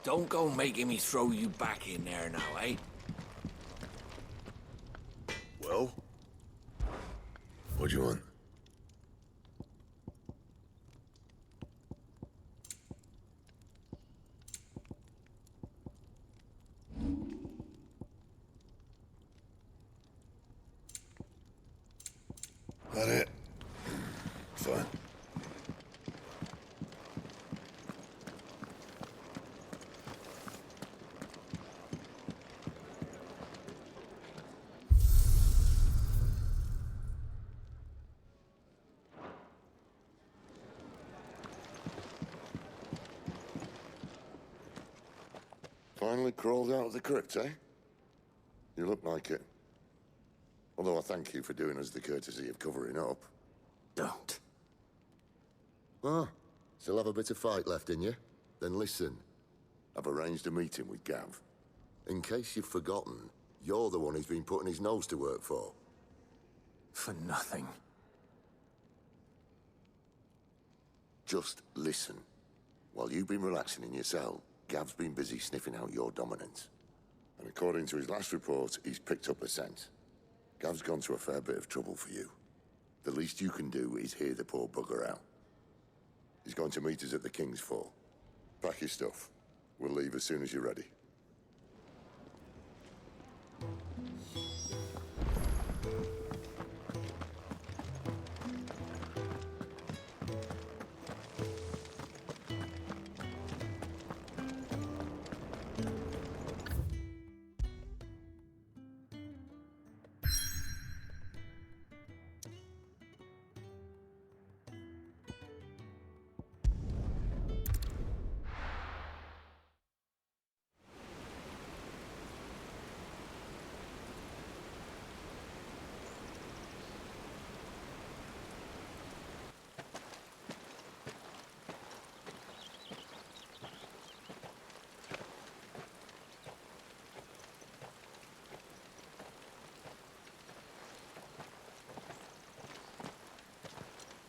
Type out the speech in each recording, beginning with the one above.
Don't go making me throw you back in there now, eh? Well? What do you want? That it? Fine. Finally crawled out of the crypt, eh? You look like it. Although I thank you for doing us the courtesy of covering up. Don't. Ah, still have a bit of fight left in you? Then listen. I've arranged a meeting with Gav. In case you've forgotten, you're the one he's been putting his nose to work for. For nothing. Just listen. While you've been relaxing in your cell, Gav's been busy sniffing out your dominance. And according to his last report, he's picked up a scent. Gav's gone to a fair bit of trouble for you. The least you can do is hear the poor bugger out. He's going to meet us at the King's Fall. Pack your stuff. We'll leave as soon as you're ready.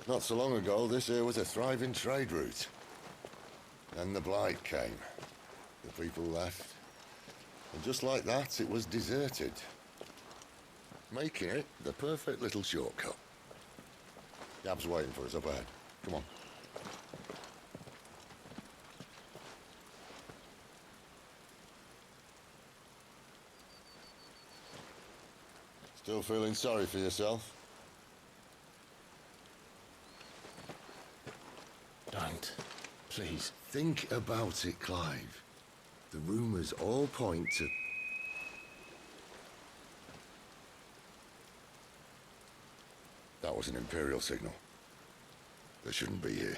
Not so long ago, this here was a thriving trade route. Then the Blight came. The people left. And just like that, it was deserted. Making it the perfect little shortcut. Gav's waiting for us up ahead. Come on. Still feeling sorry for yourself? Don't. Please. Think about it, Clive. The rumors all point to... That was an Imperial signal. They shouldn't be here.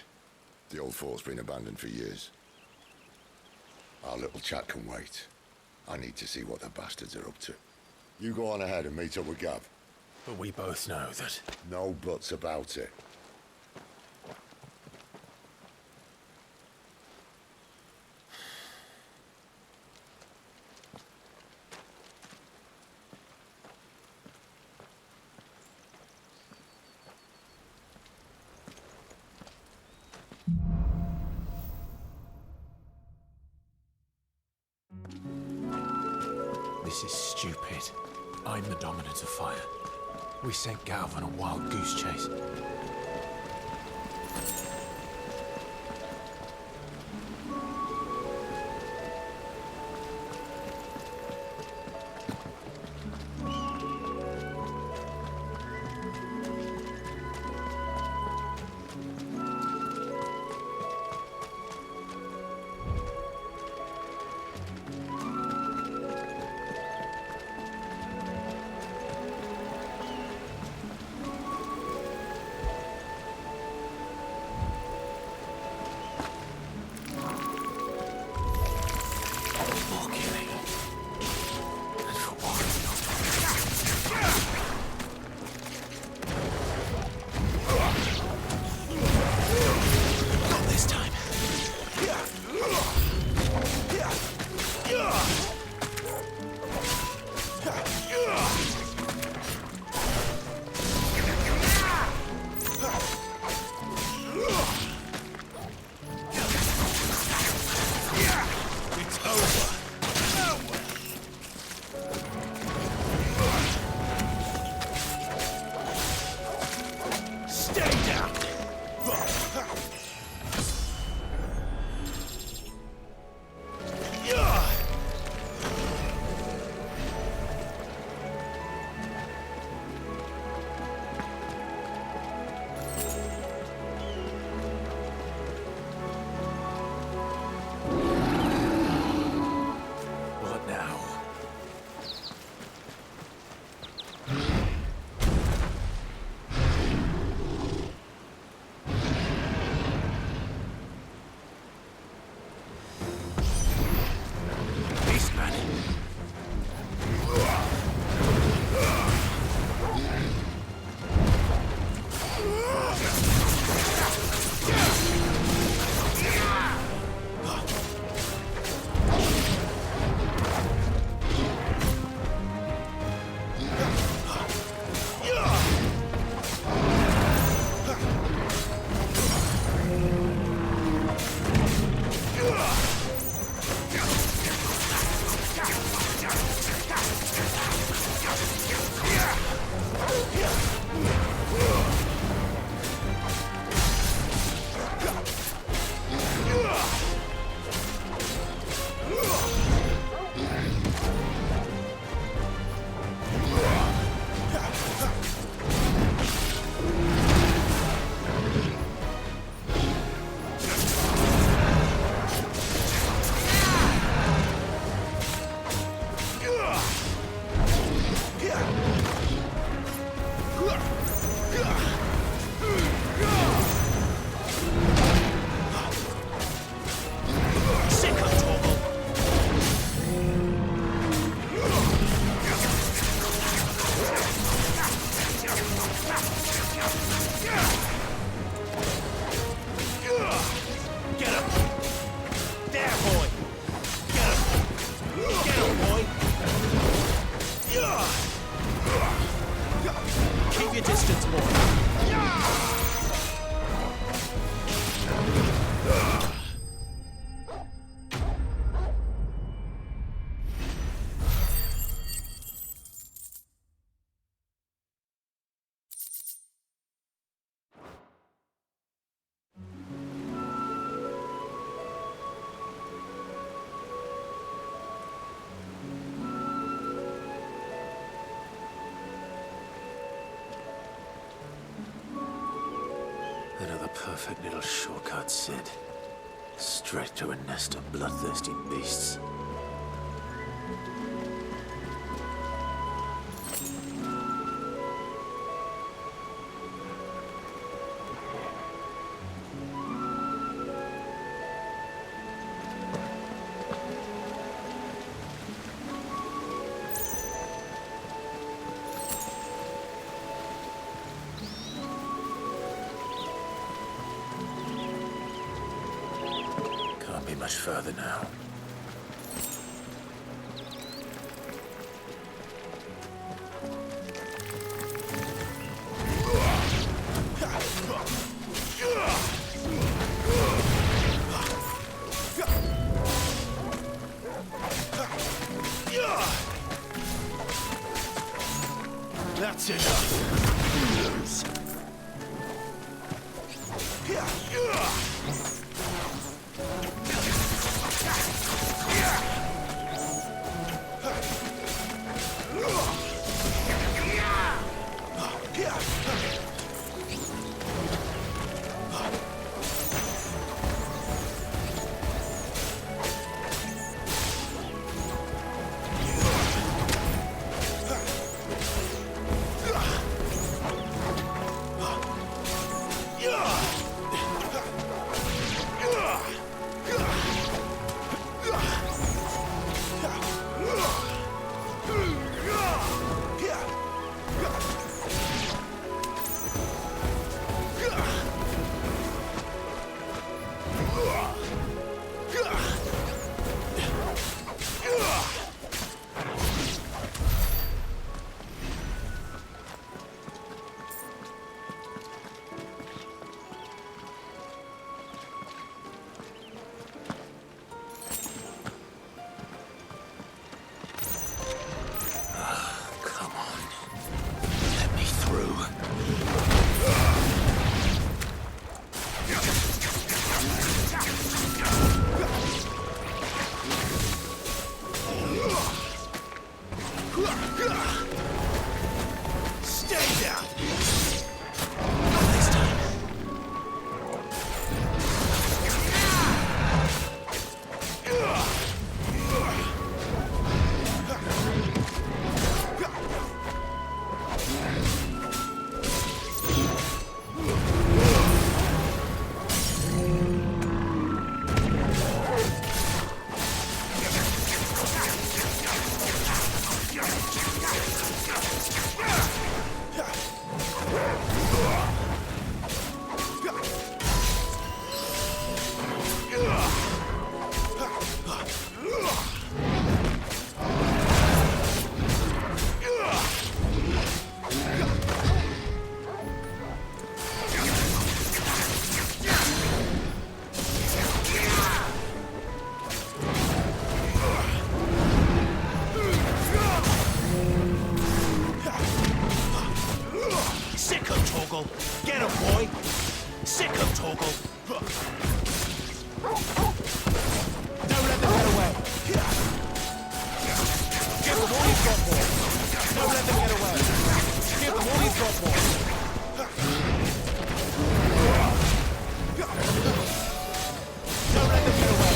The old fort's been abandoned for years. Our little chat can wait. I need to see what the bastards are up to. You go on ahead and meet up with Gav. But we both know that... No buts about it. This is stupid. I'm the dominant of fire. We sent Gav on a wild goose chase. Stay down! What now? Beastman! Another perfect little shortcut, Sid. Straight to a nest of bloodthirsty beasts. Can't be much further now. That's enough. Sick of Torgal. Don't let them get away. Give them all you've got, boy. Don't let them get away. Give them all you've got, boy. Don't let them get away.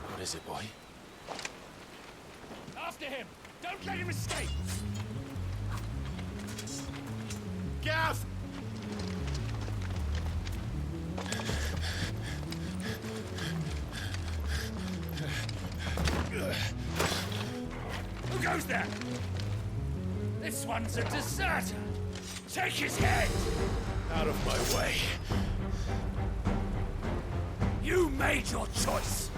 What is it, boy? After him! Don't let him escape! Gav! Who goes there? This one's a deserter! Take his head! Out of my way. You made your choice!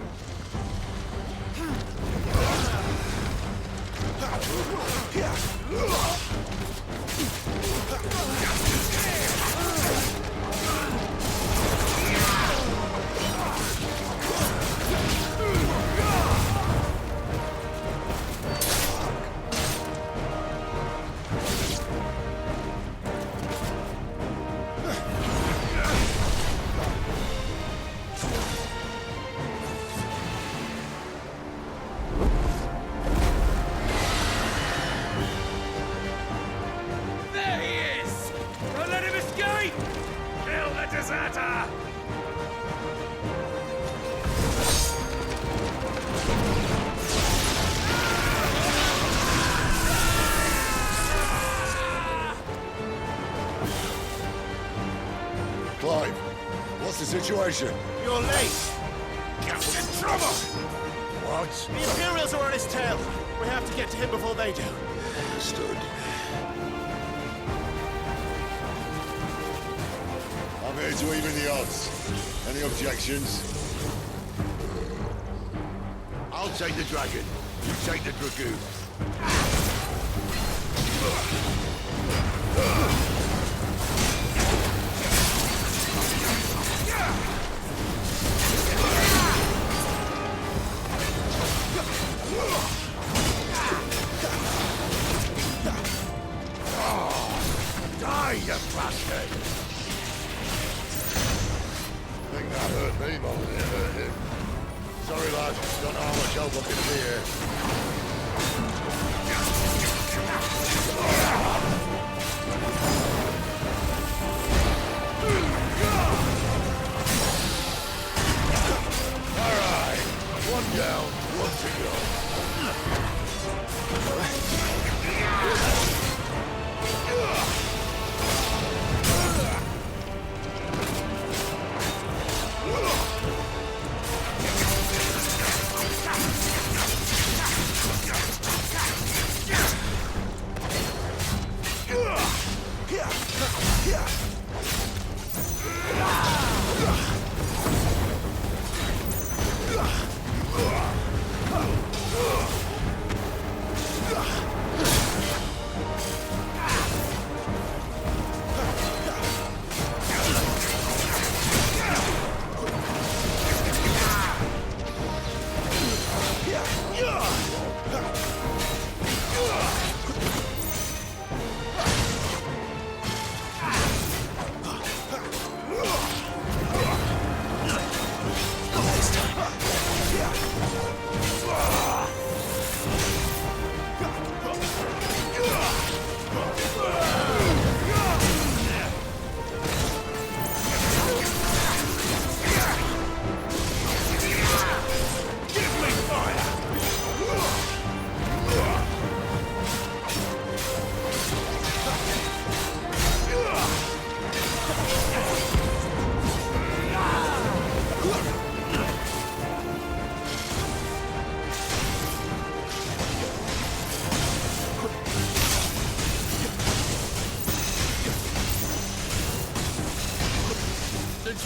Clive, what's the situation? You're late! Gav's in trouble! What? The Imperials are on his tail! We have to get to him before they do. Understood. I'm here to even the odds. Any objections? I'll take the dragon. You take the dragoon. Die, you bastard! I think that hurt me more than it hurt him. Sorry, lad. Don't know how much help I'm gonna be here. All right. One down, one to go.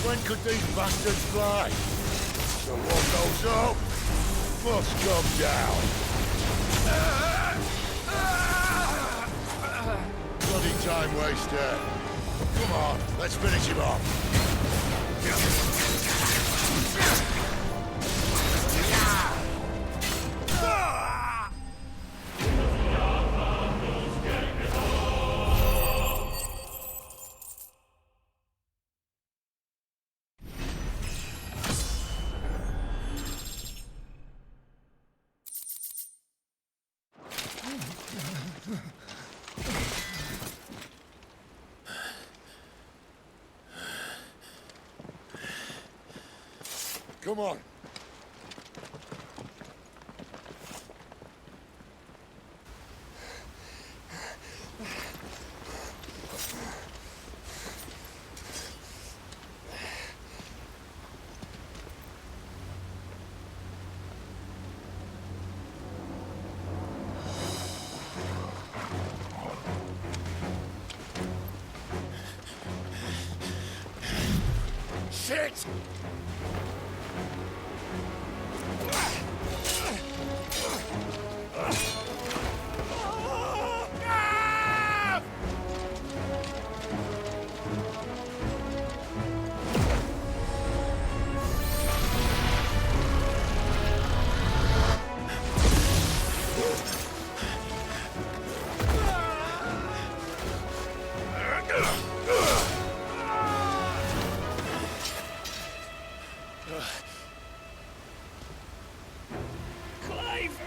When could these bastards fly? So what goes up must come down. Bloody time waster. Come on, let's finish him off. Come on. Shit! Clive!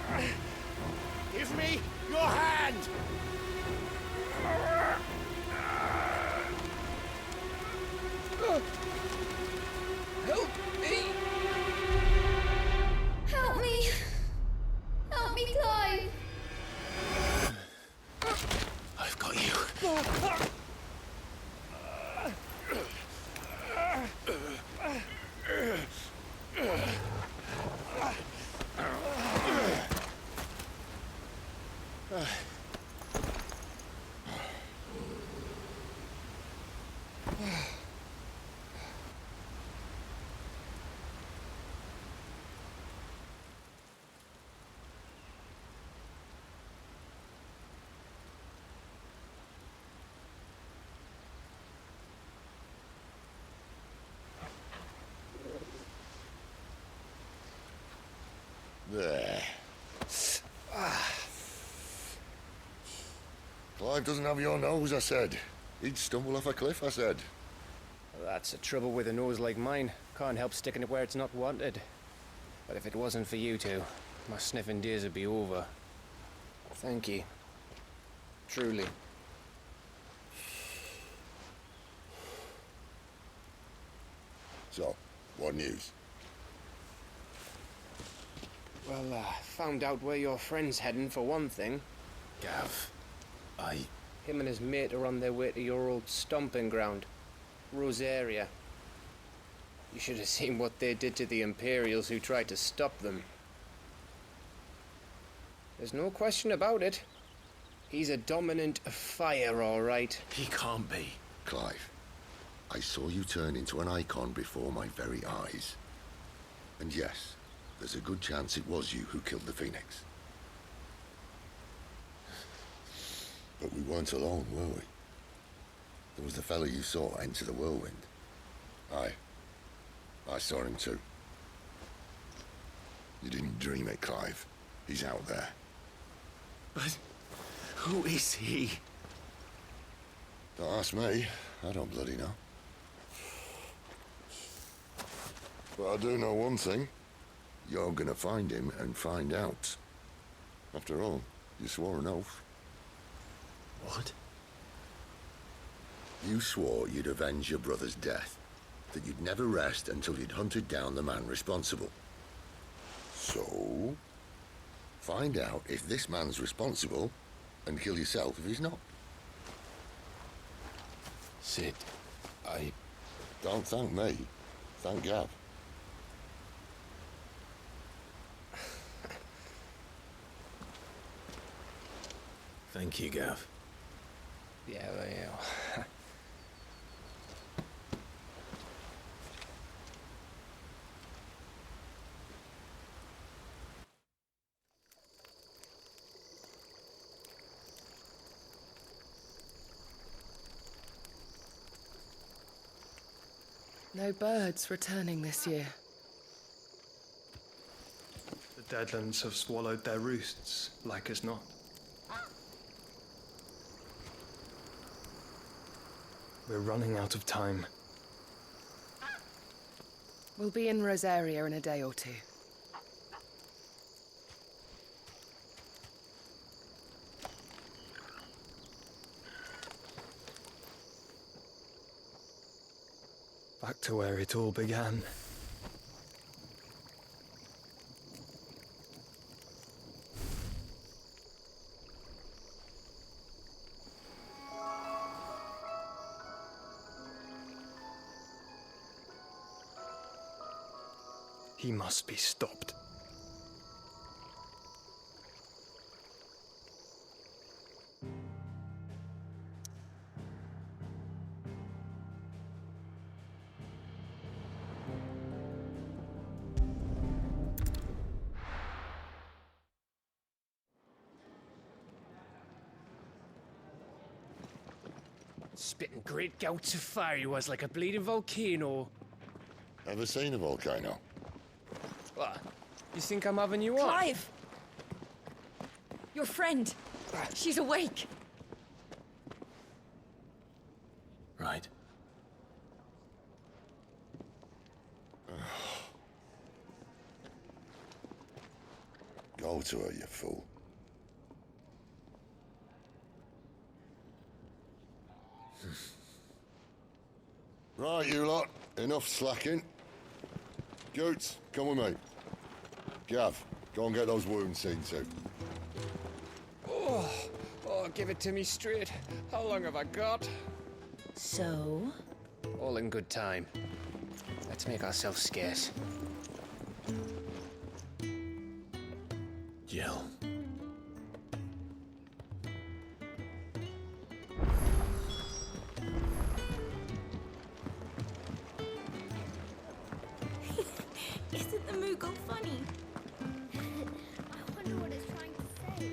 Give me your hand! Help me! Help me! Help me, Clive! I've got you. There. Clive doesn't have your nose, I said. He'd stumble off a cliff, I said. That's the trouble with a nose like mine. Can't help sticking it where it's not wanted. But if it wasn't for you two, my sniffing days would be over. Thank you. Truly. So, what news? Well, found out where your friend's heading for one thing. Gav, Him and his mate are on their way to your old stomping ground, Rosaria. You should have seen what they did to the Imperials who tried to stop them. There's no question about it. He's a dominant fire, all right. he can't be. Clive, I saw you turn into an icon before my very eyes. And yes, there's a good chance it was you who killed the Phoenix. But we weren't alone, were we? There was the fellow you saw enter the whirlwind. I saw him too. You didn't dream it, Clive. He's out there. But who is he? Don't ask me. I don't bloody know. But I do know one thing. You're gonna find him and find out. After all, you swore an oath. What? You swore you'd avenge your brother's death. That you'd never rest until you'd hunted down the man responsible. So, find out if this man's responsible and kill yourself if he's not. Sid, Don't thank me. Thank Gav. Thank you, Gav. Yeah, well, No birds returning this year. The Deadlands have swallowed their roosts, like as not. We're running out of time. We'll be in Rosaria in a day or two. Back to where it all began. He must be stopped. Spitting great gouts of fire he was, like a bleeding volcano. Ever seen a volcano? What? You think I'm having you on? Clive! Your friend. She's awake. Right. Go to her, you fool. Right, you lot. Enough slacking. Goots, come with me. Gav, go and get those wounds seen to. Oh, give it to me straight. How long have I got? So? All in good time. Let's make ourselves scarce. Jill. Isn't the Moogle funny? I wonder what it's trying to say.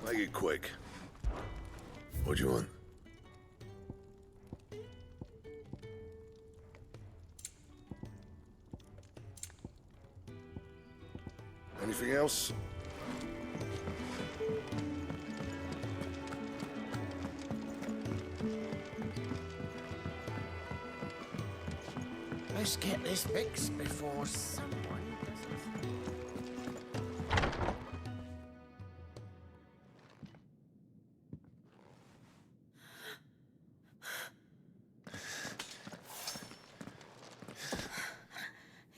Make it quick. What do you want? Anything else? Let's get this fixed before someone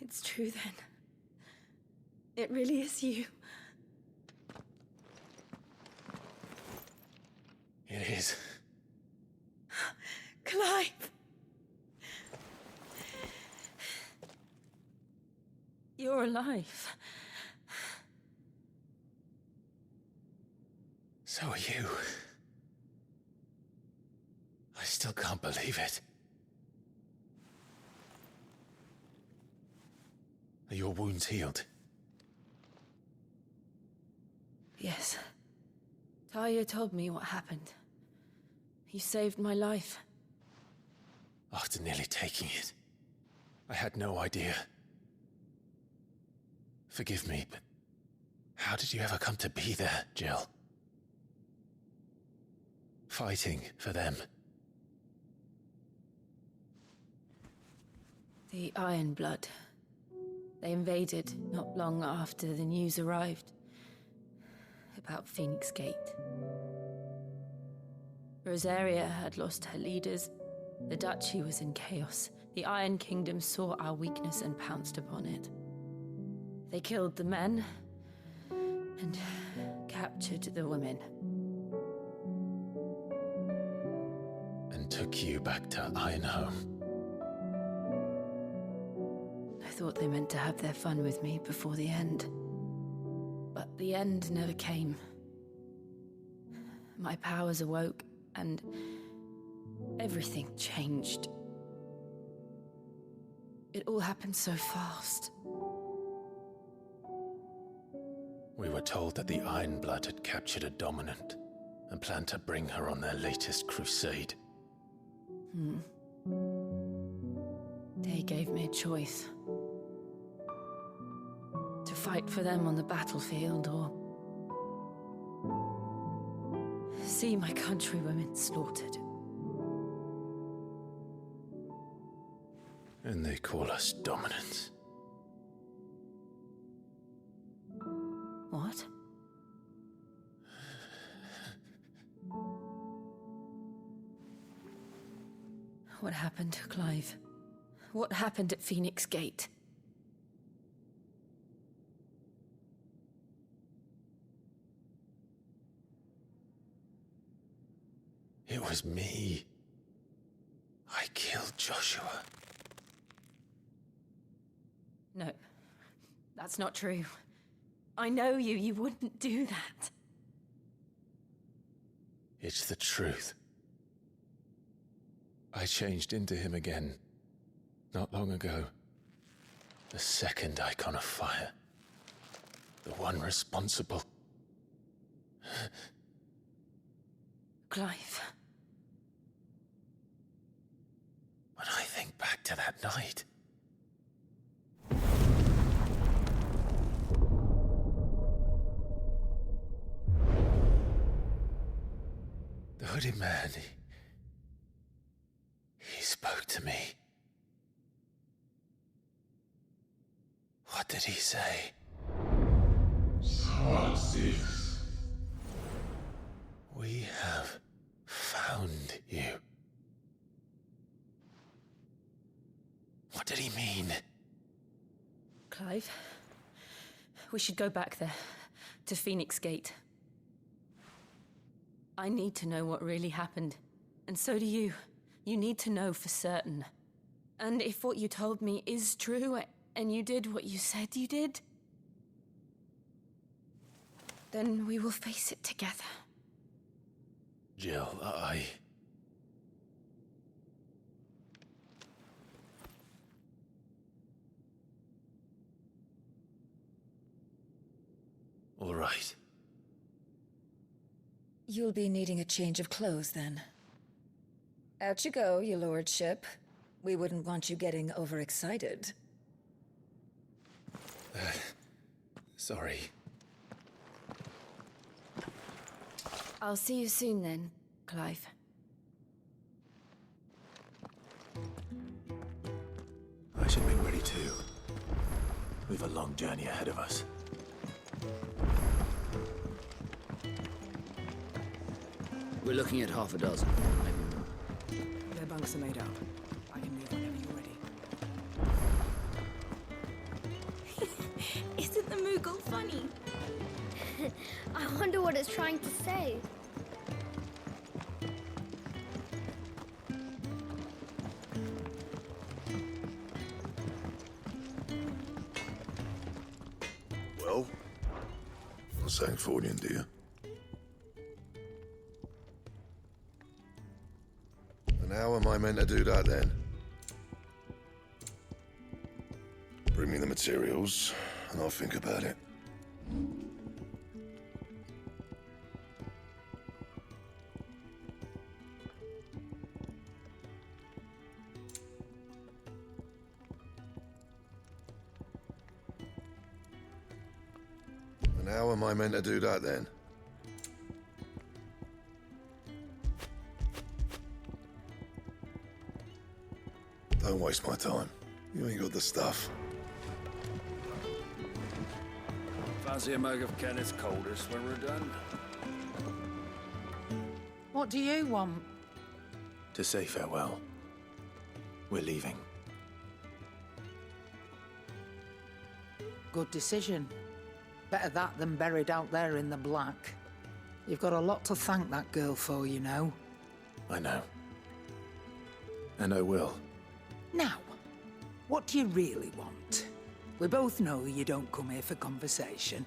It's true then. It really is you. It is. Clive! You're alive. So are you. I still can't believe it. Are your wounds healed? Yes. Talia told me what happened. You saved my life. After nearly taking it, I had no idea. Forgive me, but how did you ever come to be there, Jill? Fighting for them. The Iron Blood. They invaded not long after the news arrived about Phoenix Gate. Rosaria had lost her leaders. The Duchy was in chaos. The Iron Kingdom saw our weakness and pounced upon it. They killed the men and captured the women. And took you back to Ironhome. I thought they meant to have their fun with me before the end. But the end never came. My powers awoke, and everything changed. It all happened so fast. We were told that the Iron Blood had captured a dominant and planned to bring her on their latest crusade. They gave me a choice. To fight for them on the battlefield or see my countrywomen slaughtered. And they call us dominants. What? What happened to Clive? What happened at Phoenix Gate? It was me. I killed Joshua. No, that's not true. I know you. You wouldn't do that. It's the truth. I changed into him again, not long ago. The second icon of fire. The one responsible. Clive. When I think back to that night... The hooded man, he spoke to me. What did he say? XVI. We have found you. What did he mean? Clive, we should go back there, to Phoenix Gate. I need to know what really happened, and so do you. You need to know for certain. And if what you told me is true, and you did what you said you did, then we will face it together. Jill, All right. You'll be needing a change of clothes, then. Out you go, your lordship. We wouldn't want you getting overexcited. Sorry. I'll see you soon then, Clive. I should make ready too. We've a long journey ahead of us. We're looking at half a dozen, maybe more. Their bunks are made up. I can move whenever you're ready. Isn't the Moogle funny? I wonder what it's trying to say. Well, not saying Fordian, do you? And how am I meant to do that then? Bring me the materials, and I'll think about it. And how am I meant to do that then? Don't waste my time. You ain't got the stuff. Fancy a mug of Kenneth's coldest when we're done? What do you want? To say farewell. We're leaving. Good decision. Better that than buried out there in the black. You've got a lot to thank that girl for, you know. I know. And I will. Now, what do you really want? We both know you don't come here for conversation.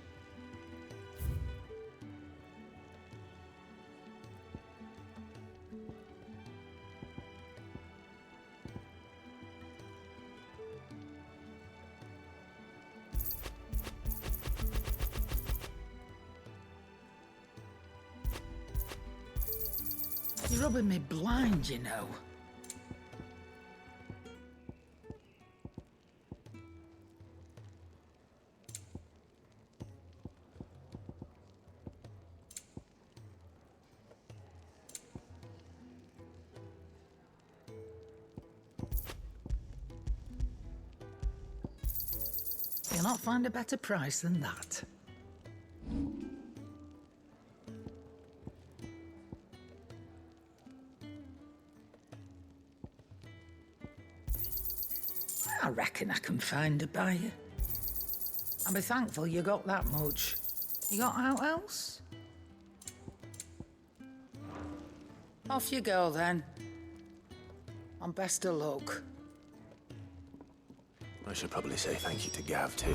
You're rubbing me blind, you know. Can't find a better price than that. I reckon I can find a buyer. I'll be thankful you got that much. You got out else? Off you go then. And best of luck. I should probably say thank you to Gav, too.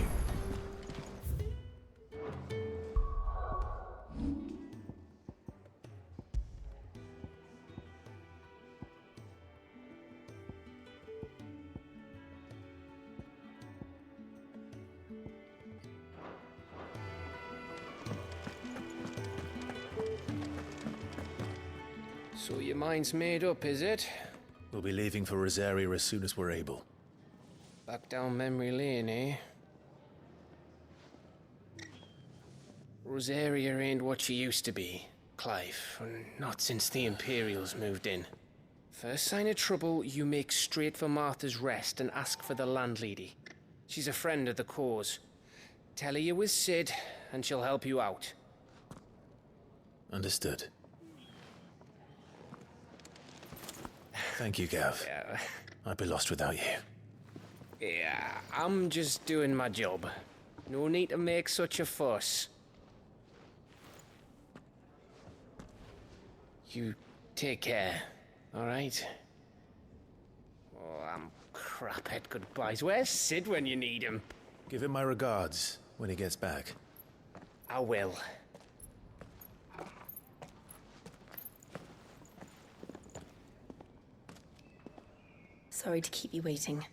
So your mind's made up, is it? We'll be leaving for Rosaria as soon as we're able. Back down memory lane, eh? Rosaria ain't what she used to be, Clive. Not since the Imperials moved in. First sign of trouble, you make straight for Martha's Rest and ask for the landlady. She's a friend of the cause. Tell her you was Sid, and she'll help you out. Understood. Thank you, Gav. Yeah. I'd be lost without you. Yeah, I'm just doing my job. No need to make such a fuss. You take care, alright? Oh, I'm crap at goodbyes. Where's Sid when you need him? Give him my regards when he gets back. I will. Sorry to keep you waiting.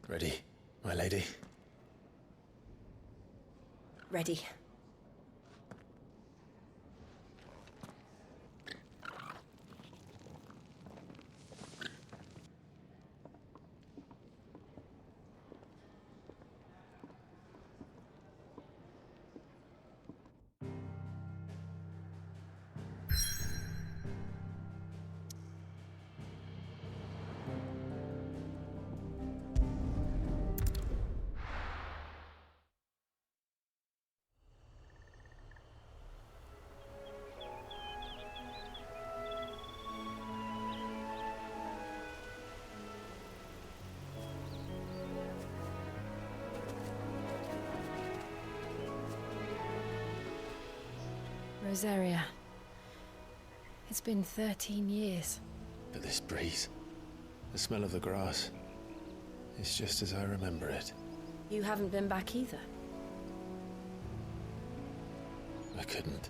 Ready, my lady? Ready. Rosaria. It's been 13 years. But this breeze, the smell of the grass, it's just as I remember it. You haven't been back either. I couldn't.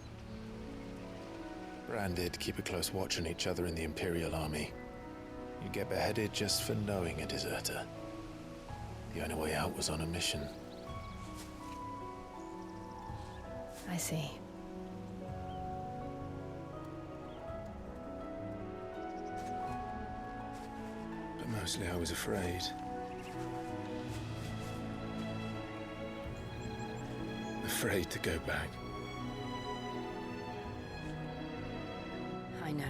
Branded, keep a close watch on each other in the Imperial Army. You get beheaded just for knowing a deserter. The only way out was on a mission. I see. But mostly I was afraid. Afraid to go back. I know.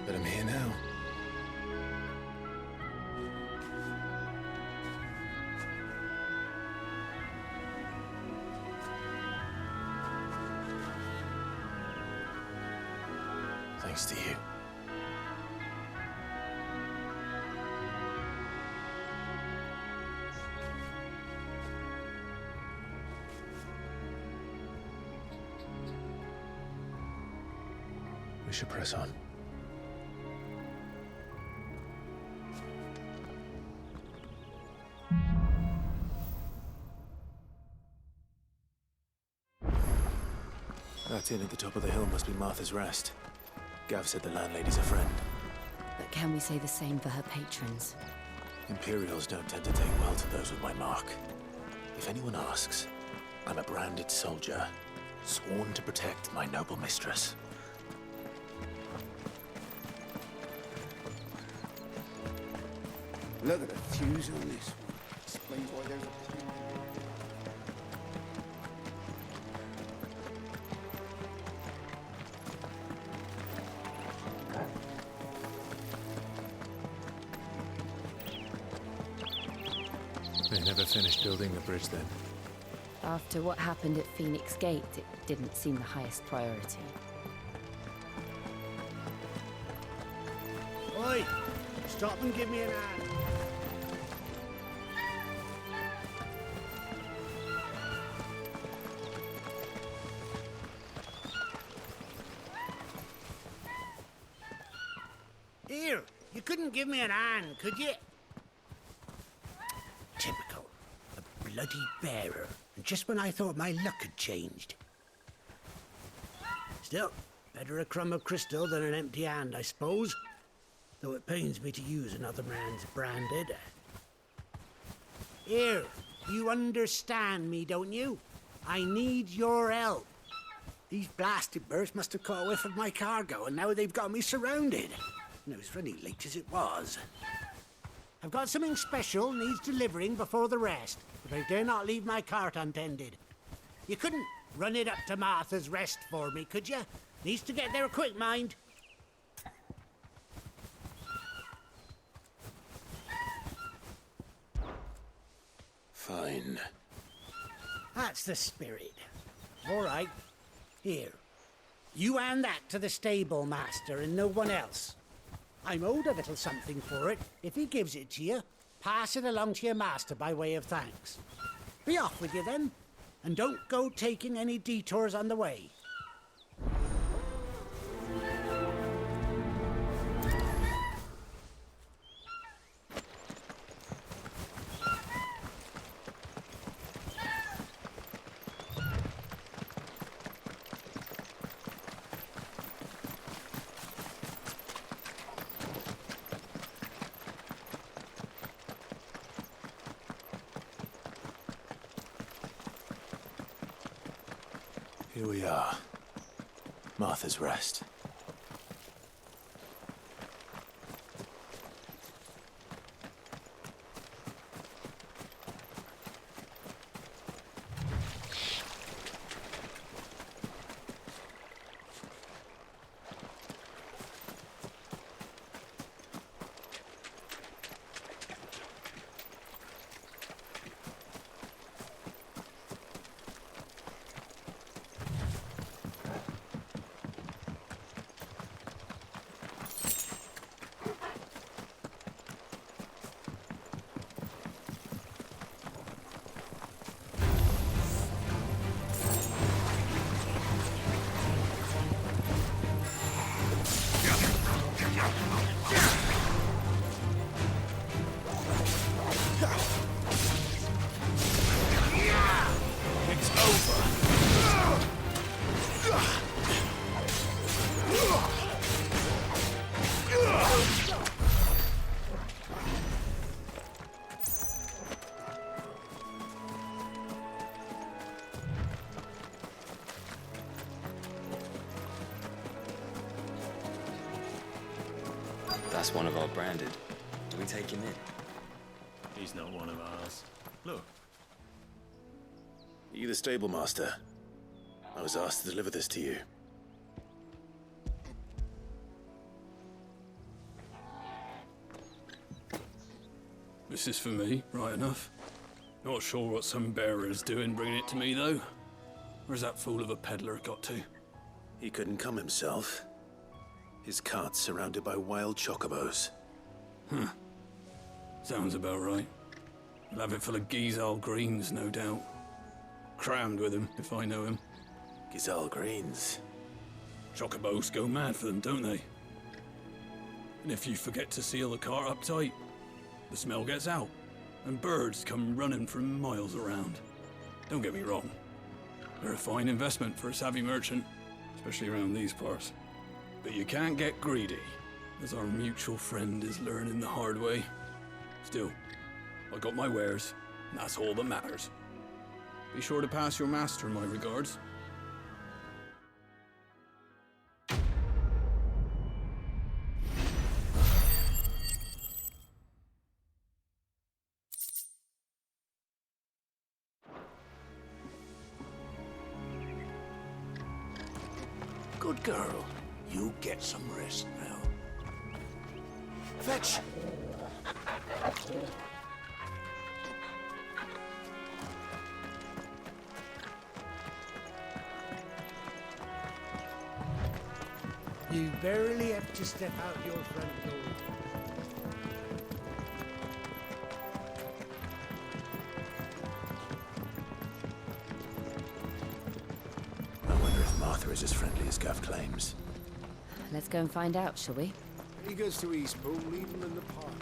But I'm here now. Thanks to you. We should press on. That inn at the top of the hill must be Martha's Rest. Gav said the landlady's a friend. But can we say the same for her patrons? Imperials don't tend to take well to those with my mark. If anyone asks, I'm a branded soldier, sworn to protect my noble mistress. Look at the fuse on this one. Explains why there's a plane. They never finished building the bridge then. After what happened at Phoenix Gate, it didn't seem the highest priority. Oi! Stop and give me an hand. Here, you couldn't give me an hand, could you? Typical. A bloody bearer. And just when I thought my luck had changed. Still, better a crumb of crystal than an empty hand, I suppose. Though it pains me to use another man's branded. Here, you understand me, don't you? I need your help. These blasted birds must have caught a whiff of my cargo, and now they've got me surrounded. And it was running late as it was. I've got something special needs delivering before the rest, but I dare not leave my cart untended. You couldn't run it up to Martha's Rest for me, could you? Needs to get there quick, mind. Fine. That's the spirit. All right. Here. You hand that to the stable master and no one else. I'm owed a little something for it. If he gives it to you, pass it along to your master by way of thanks. Be off with you then, and don't go taking any detours on the way. Here we are. Martha's Rest. That's one of our branded. Do we take him in? He's not one of ours. Look. Are you the stable master? I was asked to deliver this to you. This is for me, right enough. Not sure what some bearer's doing bringing it to me, though. Where's that fool of a peddler got to? He couldn't come himself. His cart's surrounded by wild chocobos. Huh. Sounds about right. He'll have it full of Gizal greens, no doubt. Crammed with him, if I know him. Gizal greens? Chocobos go mad for them, don't they? And if you forget to seal the cart up tight, the smell gets out, and birds come running from miles around. Don't get me wrong. They're a fine investment for a savvy merchant, especially around these parts. But you can't get greedy, as our mutual friend is learning the hard way. Still, I got my wares, and that's all that matters. Be sure to pass your master my regards. Good girl. You get some rest now. Fetch! You barely have to step out your front door. I wonder if Martha is as friendly as Gav claims. Let's go and find out, shall we? He goes to Eastpool, leave him in the park.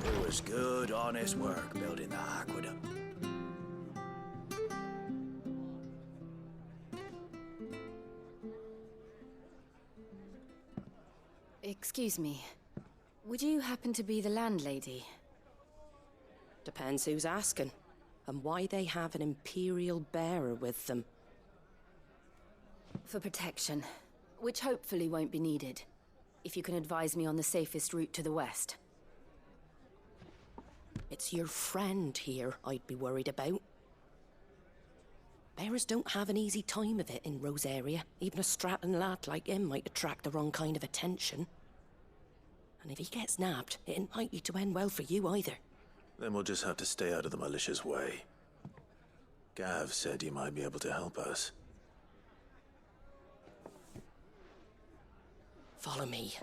It was good, honest work building the aqueduct. Excuse me. Would you happen to be the landlady? Depends who's asking, and why they have an Imperial bearer with them. For protection, which hopefully won't be needed. If you can advise me on the safest route to the west. It's your friend here I'd be worried about. Bearers don't have an easy time of it in Rosaria. Even a Stratton lad like him might attract the wrong kind of attention. And if he gets nabbed, it ain't likely to end well for you either. Then we'll just have to stay out of the malicious way. Gav said he might be able to help us. Follow me.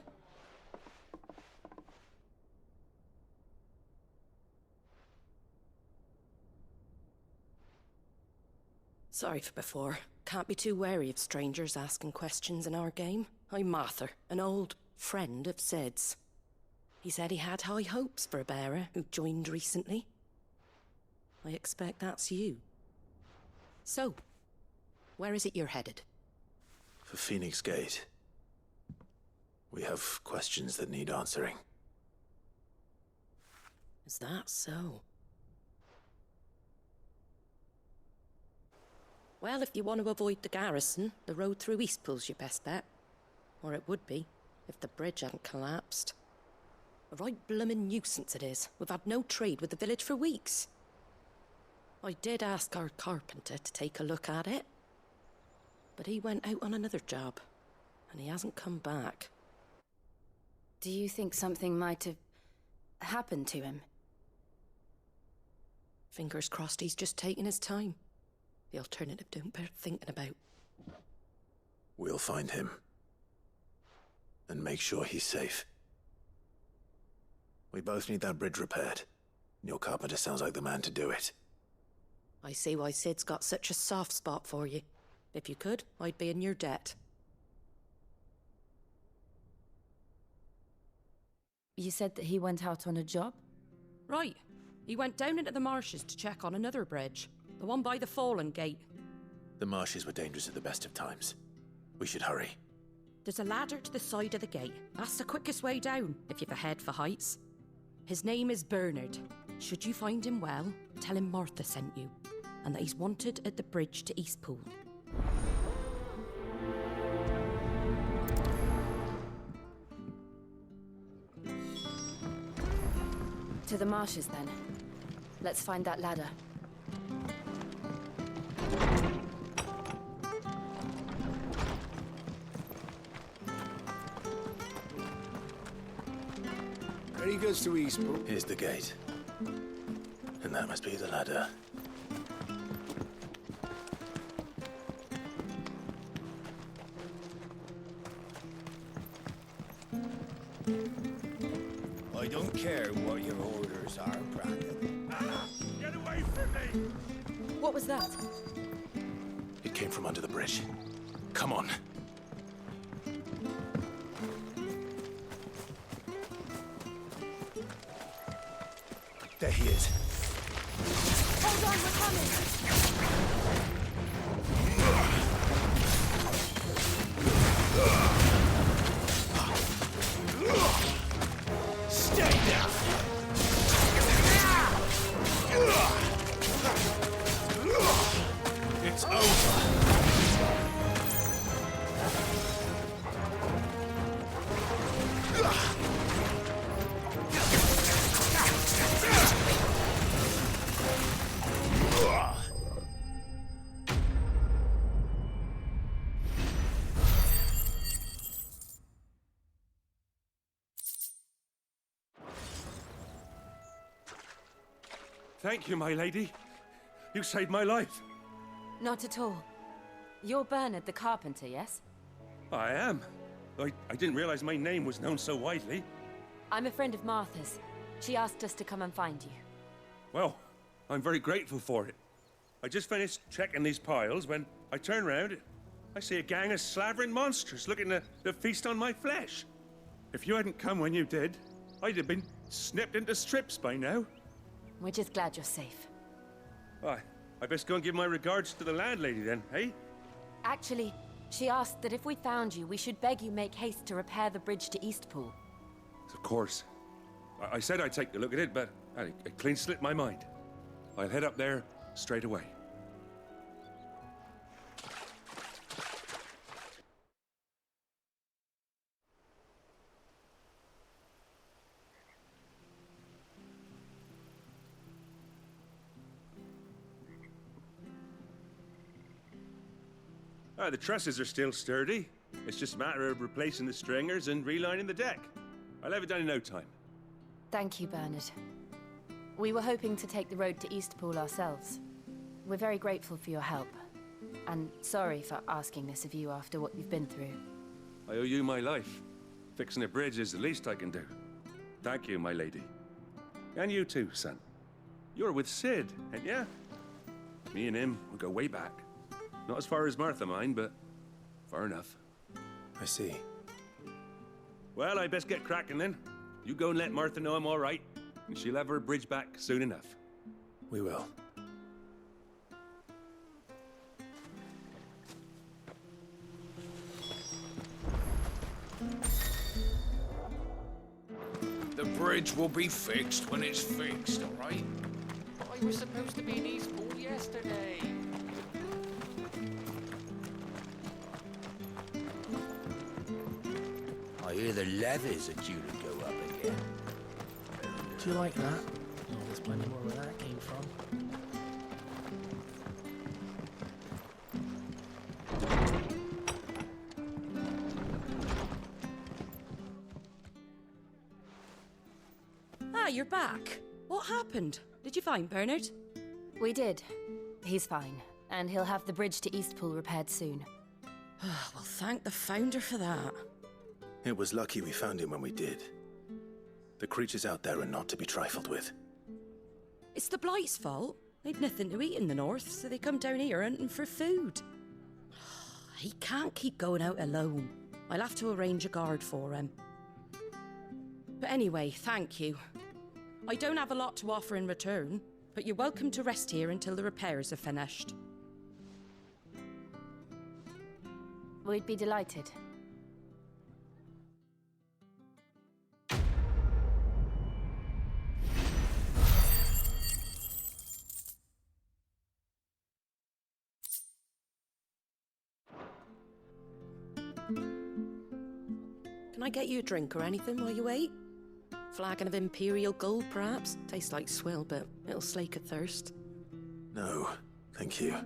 Sorry for before. Can't be too wary of strangers asking questions in our game. I'm Martha, an old friend of Sid's. He said he had high hopes for a bearer who joined recently. I expect that's you. So, where is it you're headed? For Phoenix Gate. We have questions that need answering. Is that so? Well, if you want to avoid the garrison, the road through Eastpool's your best bet. Or it would be, if the bridge hadn't collapsed. A right bloomin' nuisance it is. We've had no trade with the village for weeks. I did ask our carpenter to take a look at it. But he went out on another job, and he hasn't come back. Do you think something might have happened to him? Fingers crossed he's just taking his time. The alternative don't bear thinking about. We'll find him. And make sure he's safe. We both need that bridge repaired. Your carpenter sounds like the man to do it. I see why Sid's got such a soft spot for you. If you could, I'd be in your debt. You said that he went out on a job? Right. He went down into the marshes to check on another bridge. The one by the Fallen Gate. The marshes were dangerous at the best of times. We should hurry. There's a ladder to the side of the gate. That's the quickest way down, if you've a head for heights. His name is Bernard. Should you find him well, tell him Martha sent you, and that he's wanted at the bridge to Eastpool. To the marshes, then. Let's find that ladder. There he goes to Eastpool. Here's the gate. And that must be the ladder. I don't care what your orders are, Brandon. Get away from me! What was that? It came from under the bridge. Come on. There he is. Hold on, we're coming! Stay down! It's over. Thank you, my lady. You saved my life. Not at all. You're Bernard the carpenter, yes? I am. I didn't realize my name was known so widely. I'm a friend of Martha's. She asked us to come and find you. Well, I'm very grateful for it. I just finished checking these piles when I turn around. I see a gang of slavering monsters looking to feast on my flesh. If you hadn't come when you did, I'd have been snipped into strips by now. We're just glad you're safe. I best go and give my regards to the landlady then, eh? Actually, she asked that if we found you, we should beg you make haste to repair the bridge to Eastpool. Of course. I said I'd take a look at it, but it clean slipped my mind. I'll head up there straight away. The trusses are still sturdy. It's just a matter of replacing the stringers and relining the deck. I'll have it done in no time. Thank you, Bernard. We were hoping to take the road to Eastpool ourselves. We're very grateful for your help. And sorry for asking this of you after what you've been through. I owe you my life. Fixing a bridge is the least I can do. Thank you, my lady. And you too, son. You're with Sid, ain't ya? Me and him will go way back. Not as far as Martha, mind, but far enough. I see. Well, I best get cracking then. You go and let Martha know I'm all right, and she'll have her bridge back soon enough. We will. The bridge will be fixed when it's fixed, all right? I was supposed to be in Eastpool yesterday. I hear the levies are due to go up again. Do you like that? Oh, there's plenty more where that came from. Ah, you're back. What happened? Did you find Bernard? We did. He's fine, and he'll have the bridge to Eastpool repaired soon. Well, thank the Founder for that. It was lucky we found him when we did. The creatures out there are not to be trifled with. It's the Blight's fault. They'd nothing to eat in the north, so they come down here hunting for food. He can't keep going out alone. I'll have to arrange a guard for him. But anyway, thank you. I don't have a lot to offer in return, but you're welcome to rest here until the repairs are finished. We'd be delighted. Can I get you a drink or anything while you wait? Flagon of Imperial Gold, perhaps? Tastes like swill, but it'll slake a thirst. No, thank you.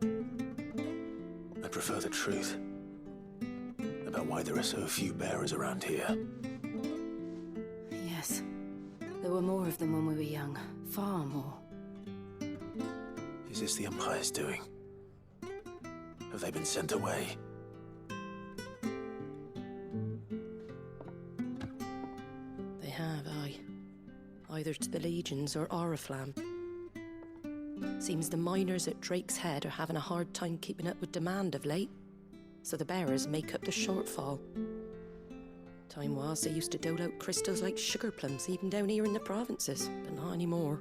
I prefer the truth. About why there are so few bearers around here. Yes. There were more of them when we were young. Far more. Is this the Empire's doing? Have they been sent away? They have, aye. Either to the Legions or Oriflamme. Seems the miners at Drake's Head are having a hard time keeping up with demand of late, so the bearers make up the shortfall. Time was they used to dole out crystals like sugar plums even down here in the provinces, but not anymore.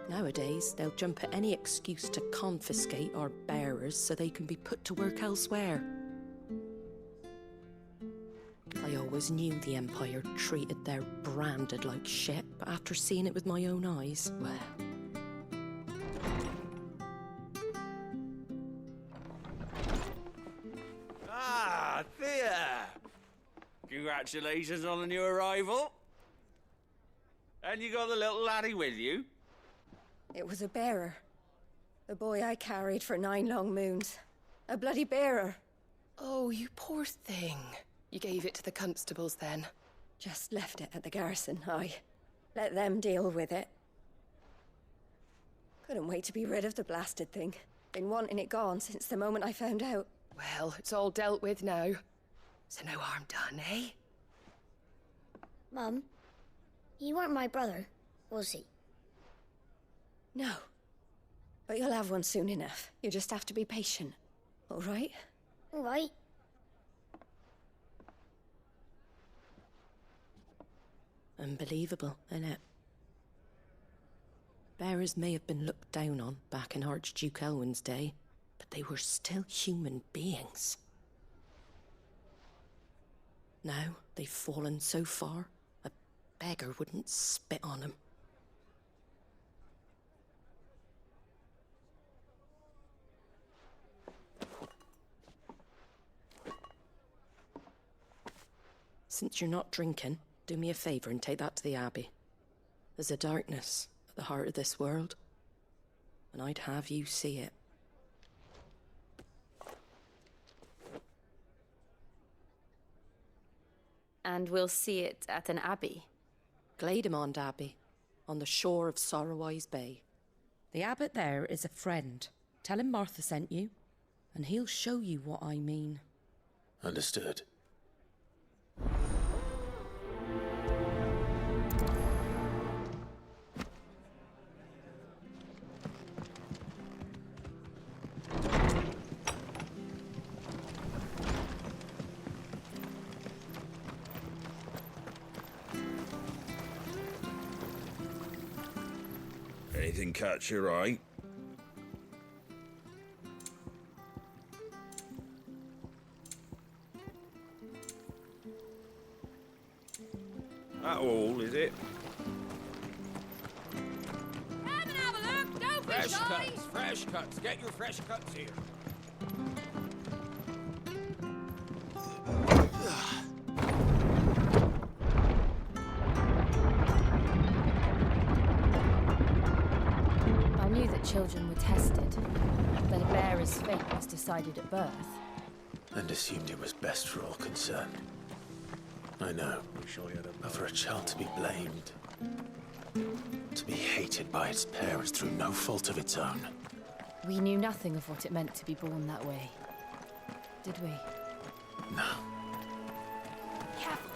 Nowadays, they'll jump at any excuse to confiscate our bearers so they can be put to work elsewhere. I always knew the Empire treated their branded like shit, but after seeing it with my own eyes, well... Ah, Thea! Congratulations on the new arrival. And you got the little laddie with you? It was a bearer. The boy I carried for 9 long moons. A bloody bearer. Oh, you poor thing. You gave it to the constables then? Just left it at the garrison, aye. Let them deal with it. Couldn't wait to be rid of the blasted thing. Been wanting it gone since the moment I found out. Well, it's all dealt with now. So no harm done, eh? Mum, he weren't my brother, was he? No. But you'll have one soon enough. You just have to be patient. All right? All right. Unbelievable, innit? Bearers may have been looked down on back in Archduke Elwin's day, but they were still human beings. Now they've fallen so far, a beggar wouldn't spit on them. Since you're not drinking, do me a favour and take that to the Abbey. There's a darkness at the heart of this world, and I'd have you see it. And we'll see it at an abbey? Glademond Abbey, on the shore of Sorrowwise Bay. The abbot there is a friend. Tell him Martha sent you, and he'll show you what I mean. Understood. Anything catch your eye? That all, is it? Come and have a look. Don't Fresh be shy. cuts, fresh cuts. Get your fresh cuts here. I knew that children were tested, that a bearer's fate was decided at birth. And assumed it was best for all concerned. I know. But for a child to be blamed, to be hated by its parents through no fault of its own. We knew nothing of what it meant to be born that way, did we? No. Careful.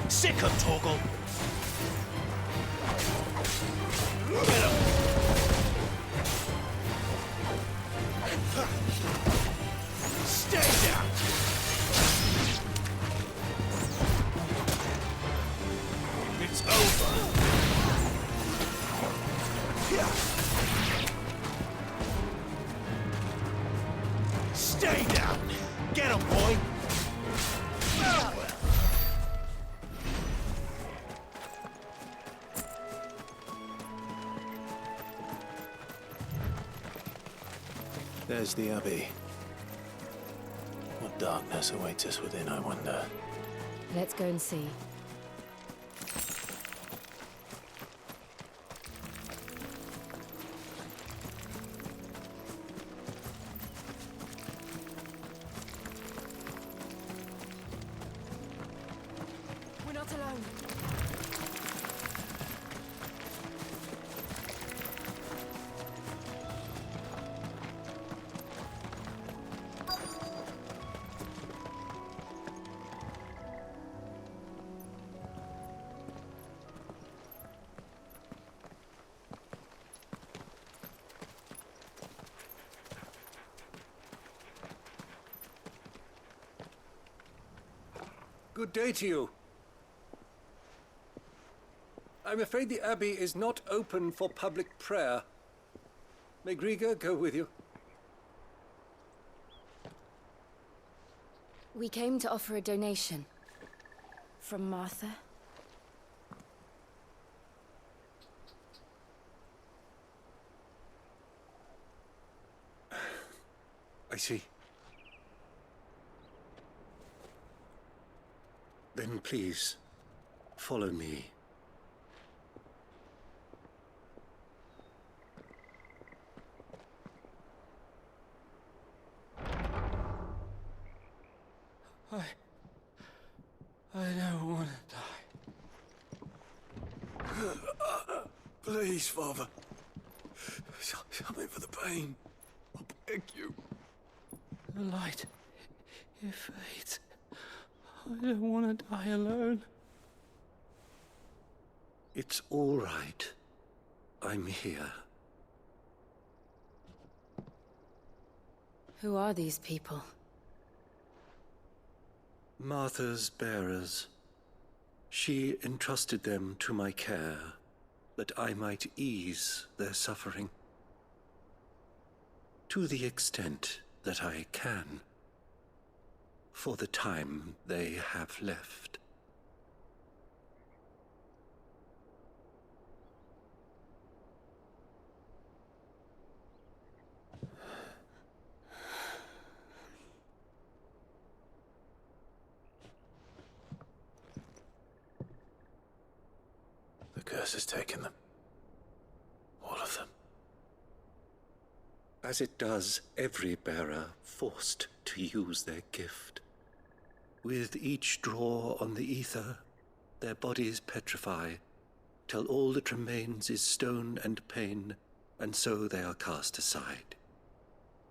Sick of Torgal! Get him! Stay down! It's over! Stay down! Get him, boy! Oh, well. There's the Abbey. What darkness awaits us within, I wonder? Let's go and see. We're not alone. Good day to you. I'm afraid the Abbey is not open for public prayer. May Grieger go with you? We came to offer a donation. From Martha. I see. Then please, follow me. I don't want to die. Please, Father. Something for the pain. I beg you. The light, it fades. I don't want to die alone. It's all right. I'm here. Who are these people? Martha's bearers. She entrusted them to my care, that I might ease their suffering. To the extent that I can, for the time they have left. The curse has taken them. All of them. As it does every bearer forced to use their gift. With each draw on the ether, their bodies petrify, till all that remains is stone and pain, and so they are cast aside.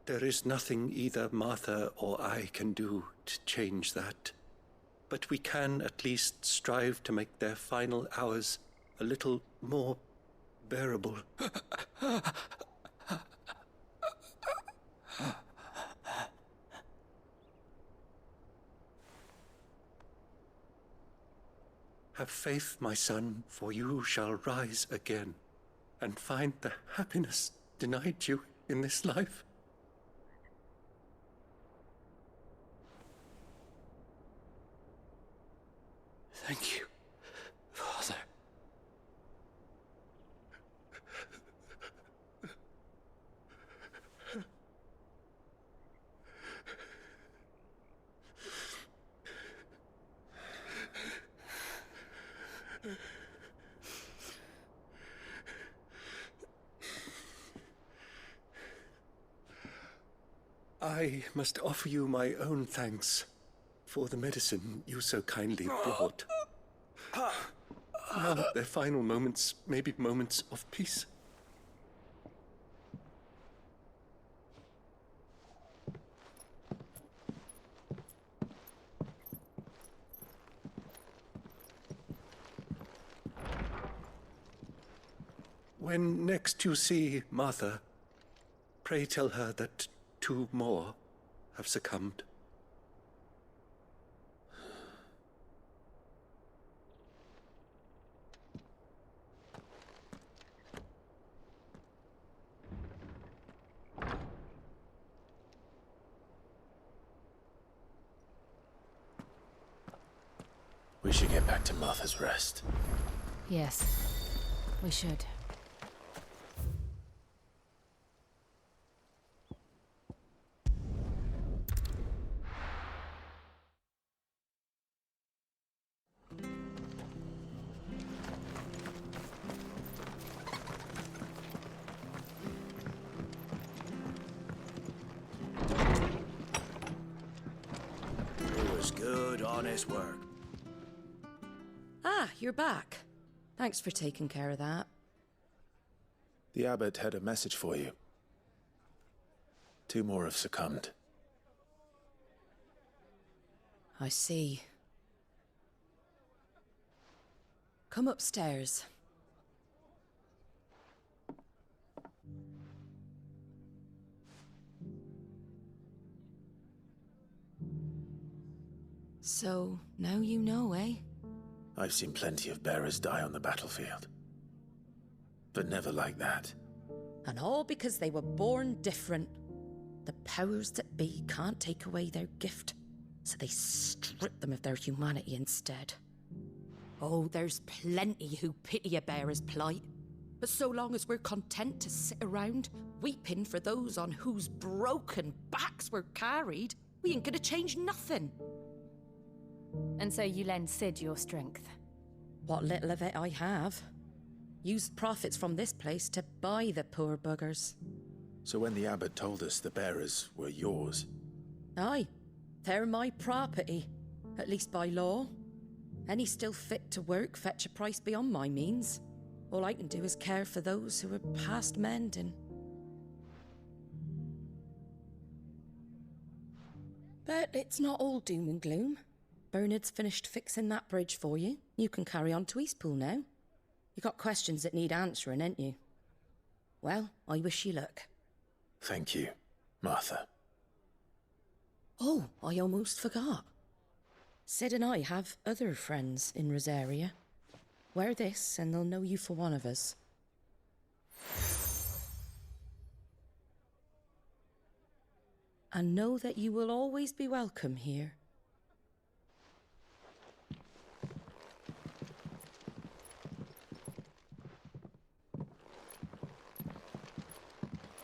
There is nothing either Martha or I can do to change that, but we can at least strive to make their final hours a little more bearable. Have faith, my son, for you shall rise again, and find the happiness denied you in this life. Thank you, Father. I must offer you my own thanks for the medicine you so kindly brought. Now their final moments may be moments of peace. When next you see Martha, pray tell her that 2 more have succumbed. We should get back to Martha's Rest. Yes, we should. It was good, honest work. Ah, you're back. Thanks for taking care of that. The abbot had a message for you. 2 more have succumbed. I see. Come upstairs. So, now you know, eh? I've seen plenty of bearers die on the battlefield. But never like that. And all because they were born different. The powers that be can't take away their gift, so they strip them of their humanity instead. Oh, there's plenty who pity a bearer's plight. But so long as we're content to sit around, weeping for those on whose broken backs we're carried, we ain't gonna change nothing. And so you lend Sid your strength? What little of it I have. Used profits from this place to buy the poor buggers. So when the abbot told us the bearers were yours... Aye, they're my property, at least by law. Any still fit to work fetch a price beyond my means. All I can do is care for those who are past mending. But it's not all doom and gloom. Bernard's finished fixing that bridge for you. You can carry on to Eastpool now. You got questions that need answering, ain't you? Well, I wish you luck. Thank you, Martha. Oh, I almost forgot. Sid and I have other friends in Rosaria. Wear this and they'll know you for one of us. And know that you will always be welcome here.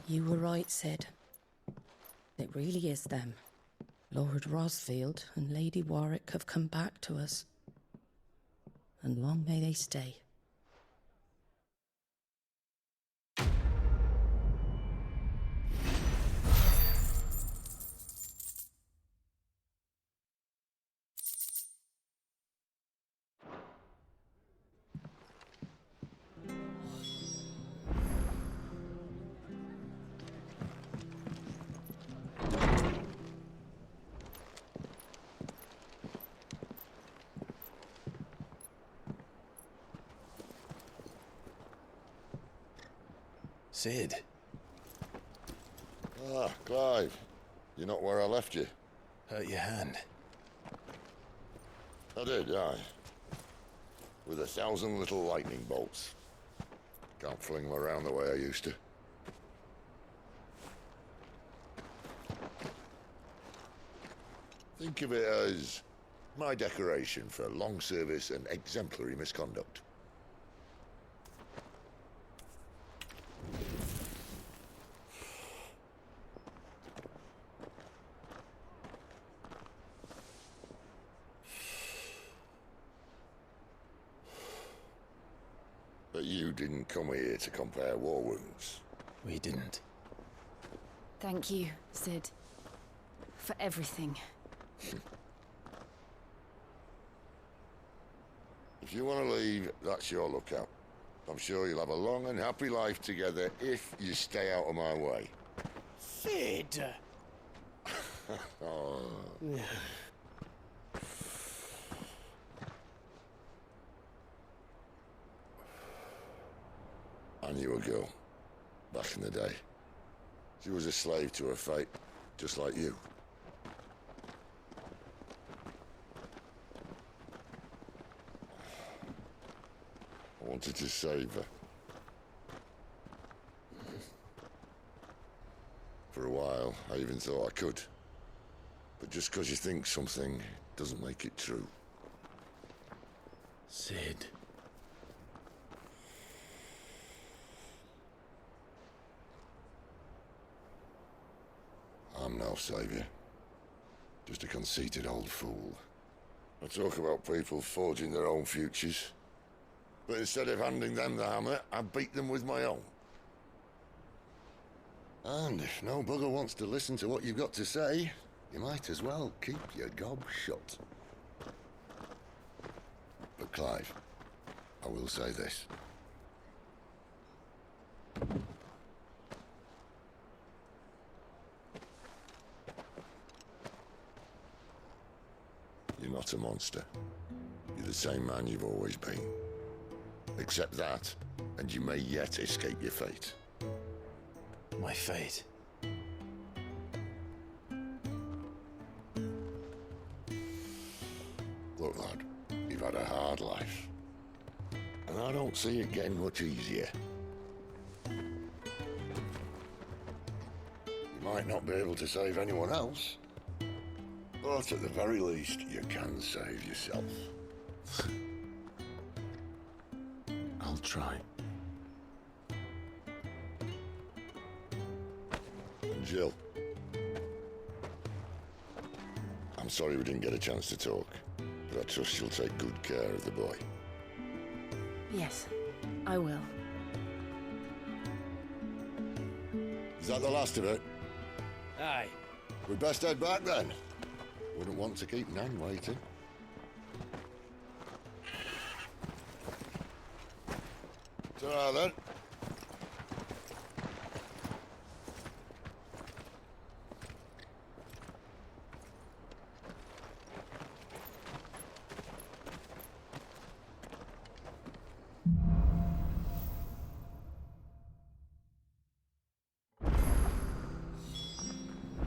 You were right, Sid. It really is them. Lord Rosfield and Lady Warwick have come back to us. And long may they stay. Sid. Ah, Clive. You're not where I left you. Hurt your hand. I did, aye. With 1,000 little lightning bolts. Can't fling them around the way I used to. Think of it as my decoration for long service and exemplary misconduct. But you didn't come here to compare war wounds. We didn't. Thank you, Sid. For everything. If you want to leave, that's your lookout. I'm sure you'll have a long and happy life together if you stay out of my way. Sid! Oh. I knew a girl, back in the day. She was a slave to her fate, just like you. I wanted to save her. For a while, I even thought I could. But just because you think something doesn't make it true. Sid. I'm no savior. Just a conceited old fool. I talk about people forging their own futures. But instead of handing them the hammer, I beat them with my own. And if no bugger wants to listen to what you've got to say, you might as well keep your gob shut. But Clive, I will say this. You're not a monster. You're the same man you've always been. Accept that, and you may yet escape your fate. My fate? had a hard life. And I don't see it getting much easier. You might not be able to save anyone else, but at the very least, you can save yourself. I'll try. And Jill, I'm sorry we didn't get a chance to talk, but I trust you'll take good care of the boy. Yes, I will. Is that the last of it? Aye. We best head back then. Wouldn't want to keep Nan waiting. Ta-ra then.